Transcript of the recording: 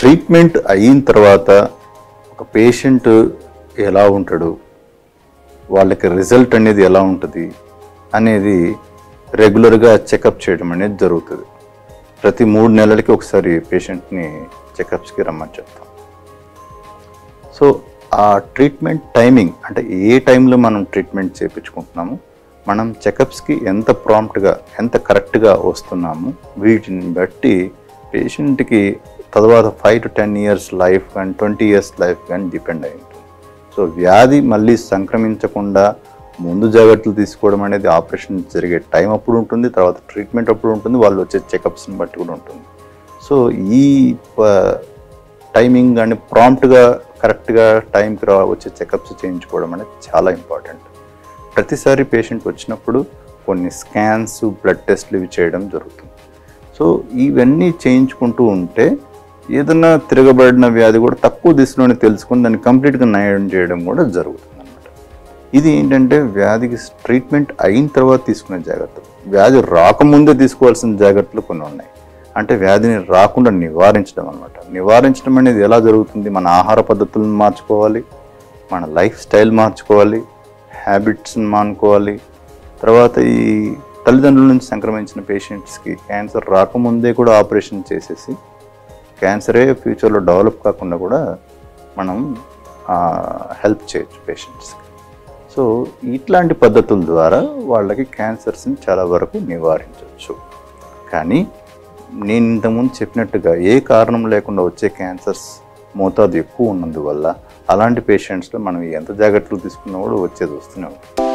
Treatment అయిన తర్వాత ఒక పేషెంట్ ఎలా ఉంటాడు, వాళ్ళకి రిజల్ట్ అనేది ఎలా ఉంటుంది అనేది రెగ్యులర్గా చెకప్ చేయడం అనేది జరుగుతుంది. ప్రతి 3 నెలలకి ఒకసారి పేషెంట్ని చెకప్స్కి రమ్మని చెప్తాం. సో ఆ ట్రీట్మెంట్ టైమింగ్ అంటే ఏ టైంలో మనం ట్రీట్మెంట్ చేయించుకుంటున్నాము, మనం చెకప్స్కి ఎంత ప్రాంప్ట్గా ఎంత కరెక్ట్గా వస్తున్నాము, వీటిని బట్టి పేషెంట్కి తర్వాత 5 to 10 years లైఫ్ కానీ 20 years లైఫ్ కానీ డిపెండ్ అయి ఉంటుంది. సో వ్యాధి మళ్ళీ సంక్రమించకుండా ముందు జాగ్రత్తలు తీసుకోవడం అనేది ఆపరేషన్ జరిగే టైం అప్పుడు ఉంటుంది, తర్వాత ట్రీట్మెంట్ అప్పుడు ఉంటుంది, వాళ్ళు వచ్చే చెకప్స్ని బట్టి కూడా ఉంటుంది. సో ఈ టైమింగ్ కానీ ప్రాంప్ట్గా కరెక్ట్గా టైంకి వచ్చే చెకప్స్ చేయించుకోవడం అనేది చాలా ఇంపార్టెంట్. ప్రతిసారి పేషెంట్ వచ్చినప్పుడు కొన్ని స్కాన్స్, బ్లడ్ టెస్ట్లు ఇవి చేయడం జరుగుతుంది. సో ఇవన్నీ చేయించుకుంటూ ఉంటే ఏదైనా తిరగబడిన వ్యాధి కూడా తక్కువ దిశలోనే తెలుసుకొని దాన్ని కంప్లీట్గా నయం చేయడం కూడా జరుగుతుంది అన్నమాట. ఇది ఏంటంటే వ్యాధికి ట్రీట్మెంట్ అయిన తర్వాత తీసుకునే జాగ్రత్తలు, వ్యాధి రాకముందే తీసుకోవాల్సిన జాగ్రత్తలు కొన్ని ఉన్నాయి. అంటే వ్యాధిని రాకుండా నివారించడం అన్నమాట. నివారించడం అనేది ఎలా జరుగుతుంది, మన ఆహార పద్ధతులను మార్చుకోవాలి, మన లైఫ్ స్టైల్ మార్చుకోవాలి, హ్యాబిట్స్ని మానుకోవాలి. తర్వాత ఈ తల్లిదండ్రుల నుంచి సంక్రమించిన పేషెంట్స్కి క్యాన్సర్ రాకముందే కూడా ఆపరేషన్ చేసేసి క్యాన్సరే ఫ్యూచర్లో డెవలప్ కాకుండా కూడా మనం హెల్ప్ చేయొచ్చు పేషెంట్స్కి. సో ఇట్లాంటి పద్ధతుల ద్వారా వాళ్ళకి క్యాన్సర్స్ని చాలా వరకు నివారించవచ్చు. కానీ నేను ఇంతకుముందు చెప్పినట్టుగా ఏ కారణం లేకుండా వచ్చే క్యాన్సర్స్ మోతాదు ఎక్కువ ఉన్నందువల్ల అలాంటి పేషెంట్స్లో మనం ఎంత జాగ్రత్తలు తీసుకున్నా కూడా వచ్చేది వస్తూనే ఉంటుంది.